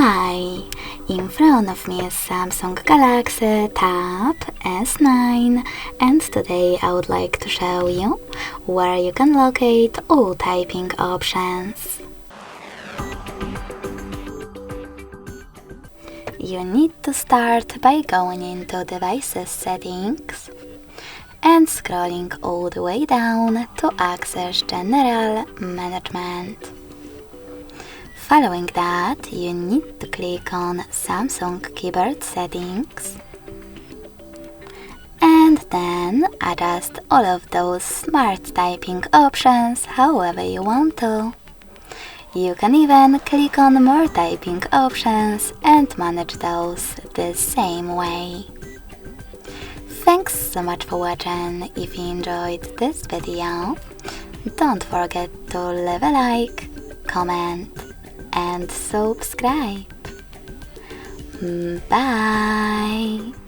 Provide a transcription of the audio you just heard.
Hi! In front of me is Samsung Galaxy Tab S9 and today I would like to show you where you can locate all typing options. You need to start by going into Devices Settings and scrolling all the way down to access General Management. Following that, you need to click on Samsung Keyboard Settings and then adjust all of those smart typing options however you want to. You can even click on more typing options and manage those the same way. Thanks so much for watching. If you enjoyed this video, don't forget to leave a like, comment and subscribe. Bye!